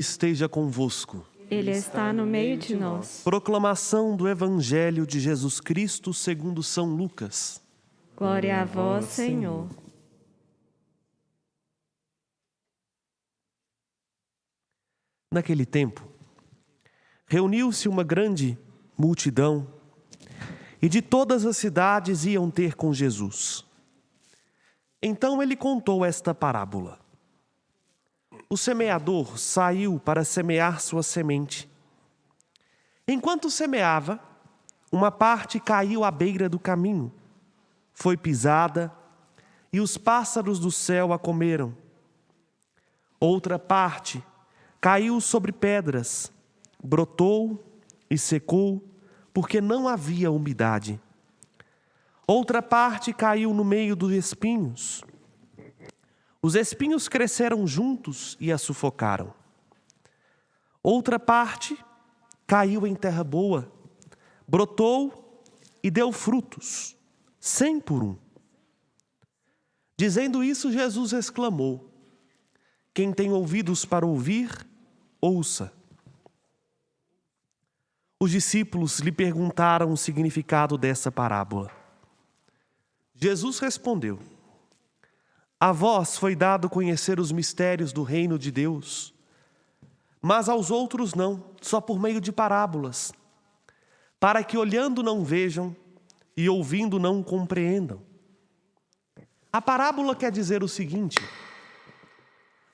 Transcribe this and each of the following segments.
esteja convosco. Ele está no meio de nós. Proclamação do Evangelho de Jesus Cristo segundo São Lucas. Glória a vós, Senhor. Naquele tempo, reuniu-se uma grande multidão e de todas as cidades iam ter com Jesus. Então ele contou esta parábola. O semeador saiu para semear sua semente. Enquanto semeava, uma parte caiu à beira do caminho, foi pisada e os pássaros do céu a comeram. Outra parte caiu sobre pedras, brotou e secou, porque não havia umidade. Outra parte caiu no meio dos espinhos. Os espinhos cresceram juntos e a sufocaram. Outra parte caiu em terra boa, brotou e deu frutos, 100 por 1. Dizendo isso, Jesus exclamou: quem tem ouvidos para ouvir, ouça. Os discípulos lhe perguntaram o significado dessa parábola. Jesus respondeu: a vós foi dado conhecer os mistérios do reino de Deus, mas aos outros não, só por meio de parábolas, para que olhando não vejam e ouvindo não compreendam. A parábola quer dizer o seguinte: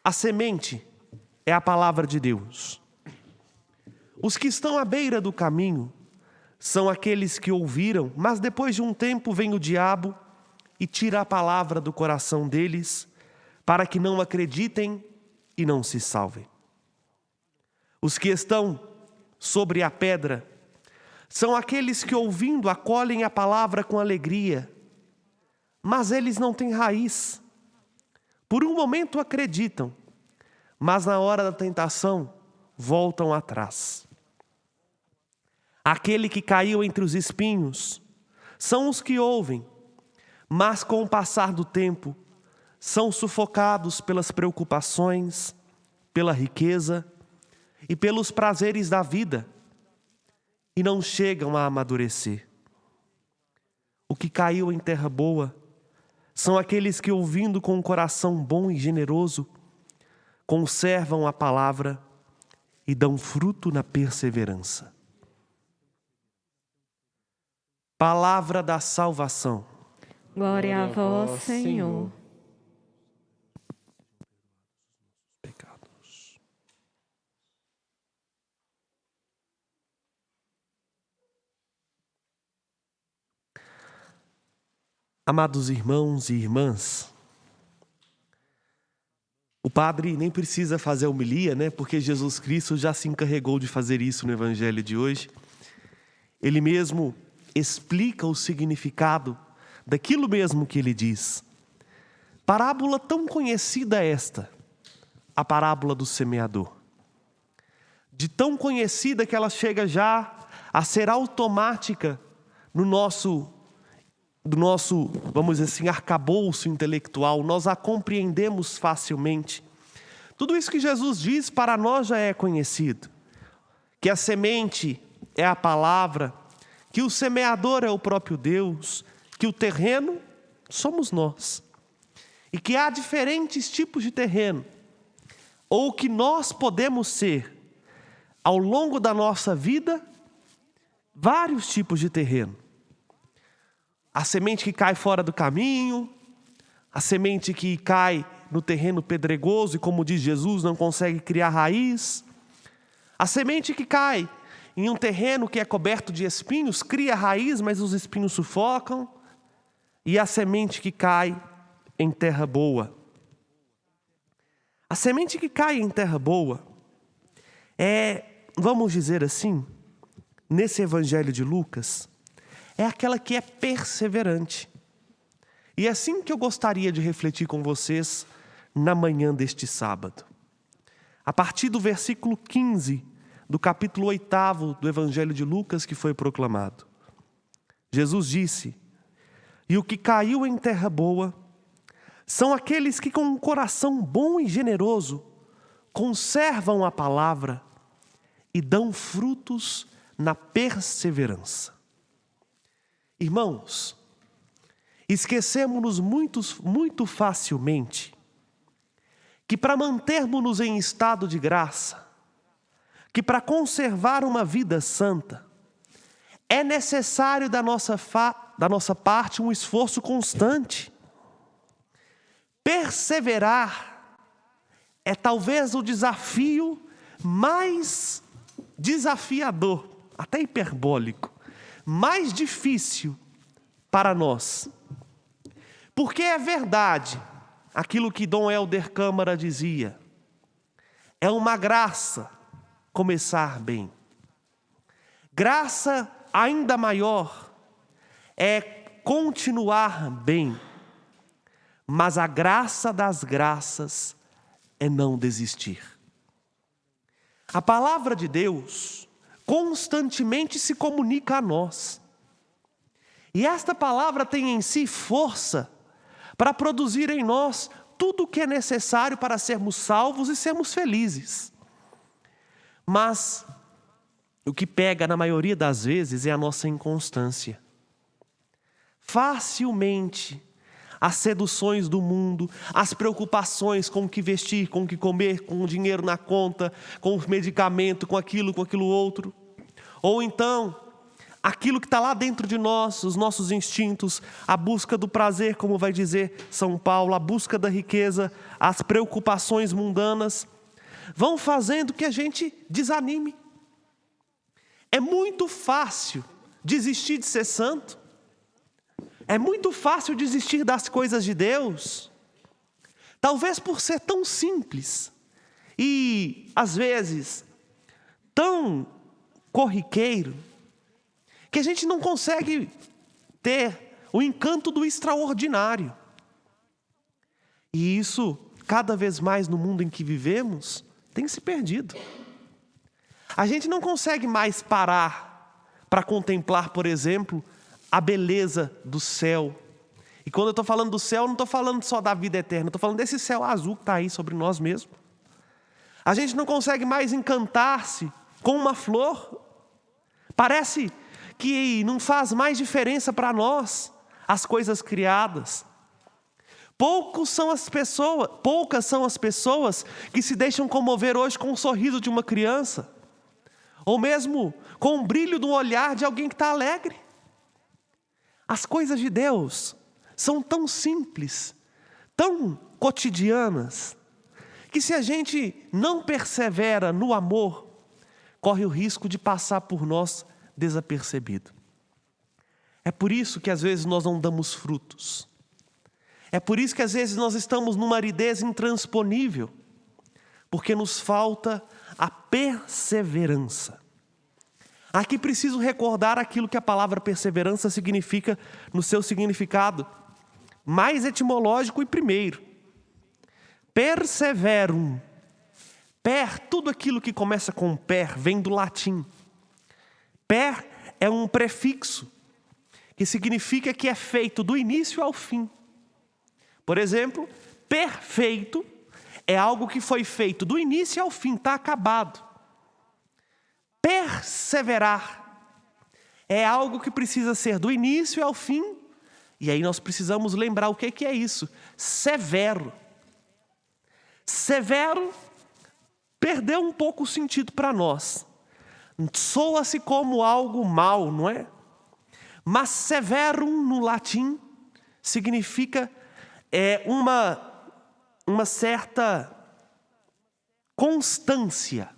a semente é a palavra de Deus. Os que estão à beira do caminho são aqueles que ouviram, mas depois de um tempo vem o diabo e tira a palavra do coração deles, para que não acreditem e não se salvem. Os que estão sobre a pedra são aqueles que, ouvindo, acolhem a palavra com alegria, mas eles não têm raiz. Por um momento acreditam, mas na hora da tentação voltam atrás. Aquele que caiu entre os espinhos são os que ouvem, mas com o passar do tempo são sufocados pelas preocupações, pela riqueza e pelos prazeres da vida e não chegam a amadurecer. O que caiu em terra boa são aqueles que, ouvindo com um coração bom e generoso, conservam a palavra e dão fruto na perseverança. Palavra da salvação. Glória a vós, Senhor. Pecados. Amados irmãos e irmãs, o padre nem precisa fazer a homilia, né? Porque Jesus Cristo já se encarregou de fazer isso no Evangelho de hoje. Ele mesmo explica o significado daquilo mesmo que ele diz. Parábola tão conhecida esta, a parábola do semeador. De tão conhecida que ela chega já a ser automática do nosso, vamos dizer assim, arcabouço intelectual. Nós a compreendemos facilmente. Tudo isso que Jesus diz para nós já é conhecido. Que a semente é a palavra, que o semeador é o próprio Deus, que o terreno somos nós. E que há diferentes tipos de terreno, ou que nós podemos ser, ao longo da nossa vida, vários tipos de terreno. A semente que cai fora do caminho, a semente que cai no terreno pedregoso e, como diz Jesus, não consegue criar raiz. A semente que cai em um terreno que é coberto de espinhos, cria raiz, mas os espinhos sufocam. E a semente que cai em terra boa. A semente que cai em terra boa é, vamos dizer assim, nesse Evangelho de Lucas, é aquela que é perseverante. E é assim que eu gostaria de refletir com vocês na manhã deste sábado. A partir do versículo 15 do capítulo 8 do Evangelho de Lucas que foi proclamado. Jesus disse: e o que caiu em terra boa são aqueles que, com um coração bom e generoso, conservam a palavra e dão frutos na perseverança. Irmãos, esquecemos-nos muito facilmente que para mantermos-nos em estado de graça, que para conservar uma vida santa, é necessário da nossa parte um esforço constante. Perseverar é talvez o desafio mais desafiador, até hiperbólico, mais difícil para nós. Porque é verdade aquilo que Dom Helder Câmara dizia: é uma graça começar bem. Graça ainda maior é continuar bem. Mas a graça das graças é não desistir. A palavra de Deus constantemente se comunica a nós. E esta palavra tem em si força para produzir em nós tudo o que é necessário para sermos salvos e sermos felizes. Mas o que pega na maioria das vezes é a nossa inconstância. Facilmente as seduções do mundo, as preocupações com o que vestir, com o que comer, com o dinheiro na conta, com o medicamento, com aquilo outro. Ou então, aquilo que está lá dentro de nós, os nossos instintos, a busca do prazer, como vai dizer São Paulo, a busca da riqueza, as preocupações mundanas, vão fazendo que a gente desanime. É muito fácil desistir de ser santo. É muito fácil desistir das coisas de Deus, talvez por ser tão simples e, às vezes, tão corriqueiro, que a gente não consegue ter o encanto do extraordinário. E isso, cada vez mais no mundo em que vivemos, tem se perdido. A gente não consegue mais parar para contemplar, por exemplo, a beleza do céu. E quando eu estou falando do céu, não estou falando só da vida eterna, estou falando desse céu azul que está aí sobre nós mesmos. A gente não consegue mais encantar-se com uma flor. Parece que não faz mais diferença para nós as coisas criadas. Poucas são as pessoas que se deixam comover hoje com o sorriso de uma criança, ou mesmo com o brilho do olhar de alguém que está alegre. As coisas de Deus são tão simples, tão cotidianas, que se a gente não persevera no amor, corre o risco de passar por nós desapercebido. É por isso que às vezes nós não damos frutos. É por isso que às vezes nós estamos numa aridez intransponível, porque nos falta a perseverança. Aqui preciso recordar aquilo que a palavra perseverança significa no seu significado mais etimológico e primeiro. Perseverum. Tudo aquilo que começa com per vem do latim. Per é um prefixo que significa que é feito do início ao fim. Por exemplo, perfeito é algo que foi feito do início ao fim, está acabado. Perseverar é algo que precisa ser do início ao fim, e aí nós precisamos lembrar o que é isso. Severo. Severo perdeu um pouco o sentido para nós. Soa-se como algo mal, não é? Mas severum no latim significa uma certa constância.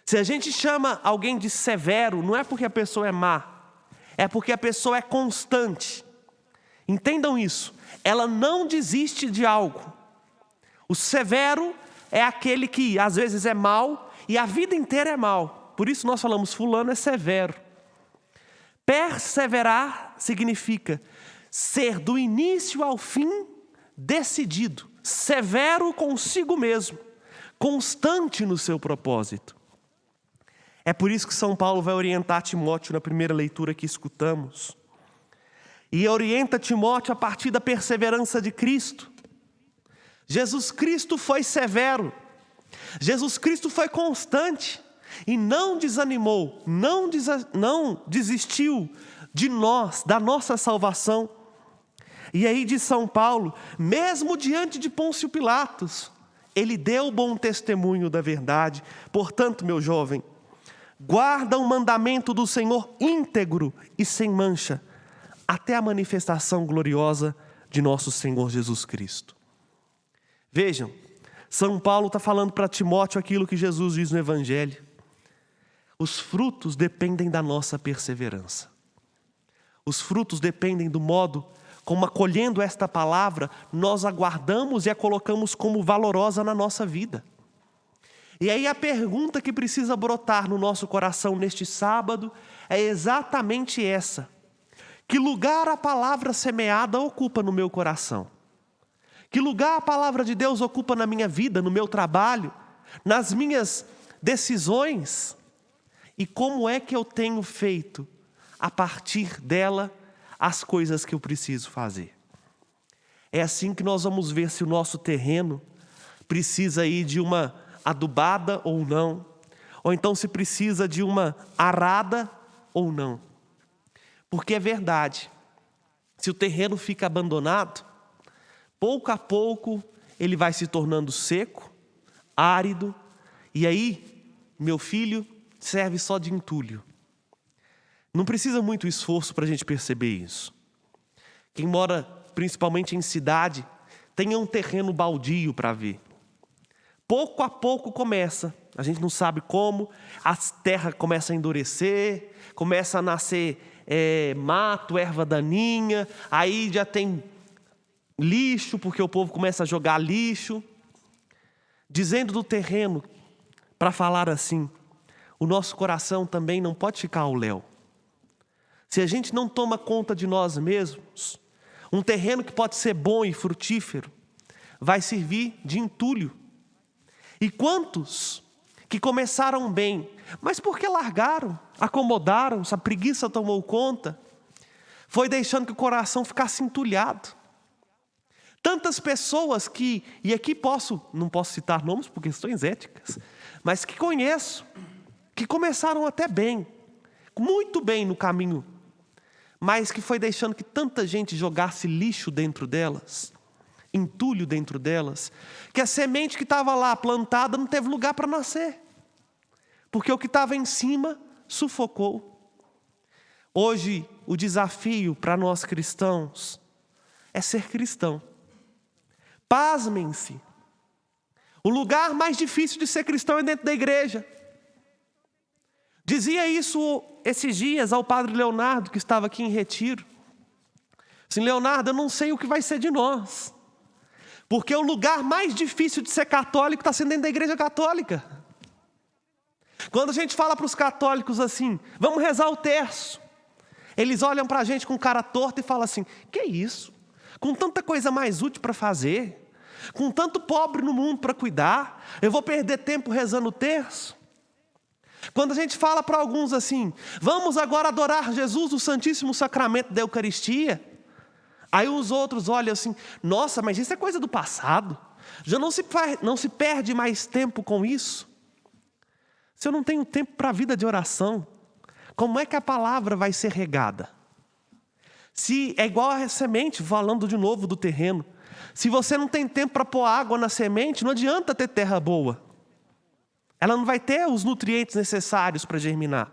Se a gente chama alguém de severo, não é porque a pessoa é má, é porque a pessoa é constante. Entendam isso. Ela não desiste de algo. O severo é aquele que às vezes é mau e a vida inteira é mau. Por isso nós falamos, fulano é severo. Perseverar significa ser do início ao fim decidido, severo consigo mesmo, constante no seu propósito. É por isso que São Paulo vai orientar Timóteo na primeira leitura que escutamos. E orienta Timóteo a partir da perseverança de Cristo. Jesus Cristo foi severo Jesus Cristo foi constante e não desanimou, não desistiu de nós, da nossa salvação. E aí diz São Paulo, mesmo diante de Pôncio Pilatos, ele deu bom testemunho da verdade. Portanto, meu jovem, guarda o mandamento do Senhor íntegro e sem mancha, até a manifestação gloriosa de nosso Senhor Jesus Cristo. Vejam, São Paulo está falando para Timóteo aquilo que Jesus diz no Evangelho. Os frutos dependem da nossa perseverança. Os frutos dependem do modo como, acolhendo esta palavra, nós aguardamos e a colocamos como valorosa na nossa vida. E aí a pergunta que precisa brotar no nosso coração neste sábado é exatamente essa: que lugar a palavra semeada ocupa no meu coração? Que lugar a palavra de Deus ocupa na minha vida, no meu trabalho, nas minhas decisões? E como é que eu tenho feito, a partir dela, as coisas que eu preciso fazer? É assim que nós vamos ver se o nosso terreno precisa ir de uma adubada ou não, ou então se precisa de uma arada ou não. Porque é verdade, se o terreno fica abandonado, pouco a pouco ele vai se tornando seco, árido, e aí, meu filho, serve só de entulho. Não precisa muito esforço para a gente perceber isso. Quem mora principalmente em cidade, tenha um terreno baldio para ver. Pouco a pouco começa, a gente não sabe como, a terra começa a endurecer, começa a nascer mato, erva daninha, aí já tem lixo, porque o povo começa a jogar lixo. Dizendo do terreno, para falar assim, o nosso coração também não pode ficar ao léu. Se a gente não toma conta de nós mesmos, um terreno que pode ser bom e frutífero, vai servir de entulho. E quantos que começaram bem, mas porque largaram, acomodaram, a preguiça tomou conta, foi deixando que o coração ficasse entulhado. Tantas pessoas que, e aqui não posso citar nomes por questões éticas, mas que conheço, que começaram até bem, muito bem no caminho, mas que foi deixando que tanta gente jogasse lixo dentro delas, entulho dentro delas, que a semente que estava lá plantada não teve lugar para nascer, porque o que estava em cima sufocou. Hoje, o desafio para nós cristãos é ser cristão. Pasmem-se, o lugar mais difícil de ser cristão é dentro da igreja. Dizia isso esses dias ao padre Leonardo, que estava aqui em retiro. Assim, Leonardo, eu não sei o que vai ser de nós, porque o lugar mais difícil de ser católico está sendo dentro da igreja católica. Quando a gente fala para os católicos assim, vamos rezar o terço, eles olham para a gente com cara torta e falam assim, que isso? Com tanta coisa mais útil para fazer, com tanto pobre no mundo para cuidar, eu vou perder tempo rezando o terço? Quando a gente fala para alguns assim, vamos agora adorar Jesus, o Santíssimo Sacramento da Eucaristia, aí os outros olham assim, nossa, mas isso é coisa do passado, já não se perde mais tempo com isso? Se eu não tenho tempo para a vida de oração, como é que a palavra vai ser regada? Se é igual a semente, falando de novo do terreno, se você não tem tempo para pôr água na semente, não adianta ter terra boa. Ela não vai ter os nutrientes necessários para germinar.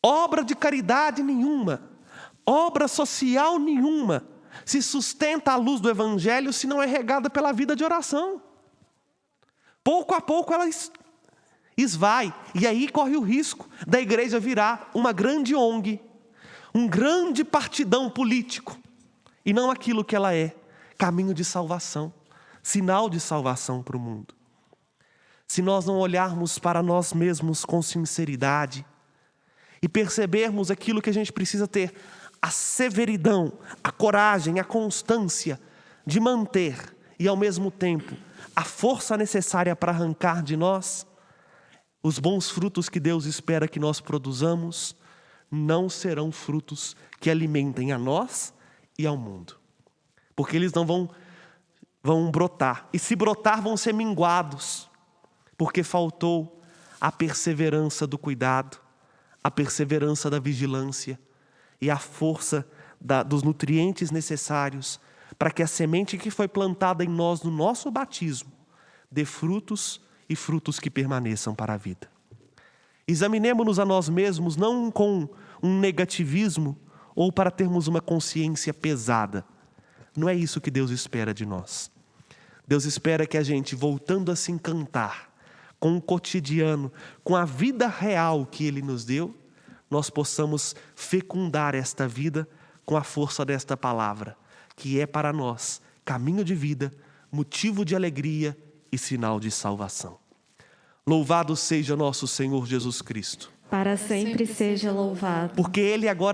Obra de caridade nenhuma, obra social nenhuma, se sustenta à luz do Evangelho se não é regada pela vida de oração. Pouco a pouco ela esvai, e aí corre o risco da igreja virar uma grande ONG, um grande partidão político, e não aquilo que ela é, caminho de salvação, sinal de salvação para o mundo. Se nós não olharmos para nós mesmos com sinceridade e percebermos aquilo que a gente precisa ter, a severidão, a coragem, a constância de manter e ao mesmo tempo a força necessária para arrancar de nós, os bons frutos que Deus espera que nós produzamos não serão frutos que alimentem a nós e ao mundo. Porque eles não vão brotar. E se brotar, vão ser minguados. porque faltou a perseverança do cuidado, a perseverança da vigilância e a força dos nutrientes necessários para que a semente que foi plantada em nós no nosso batismo dê frutos e frutos que permaneçam para a vida. Examinemo-nos a nós mesmos não com um negativismo ou para termos uma consciência pesada. Não é isso que Deus espera de nós. Deus espera que a gente, voltando a se encantar com o cotidiano, com a vida real que Ele nos deu, nós possamos fecundar esta vida com a força desta palavra, que é para nós caminho de vida, motivo de alegria e sinal de salvação. Louvado seja nosso Senhor Jesus Cristo. Para sempre seja louvado. Porque Ele agora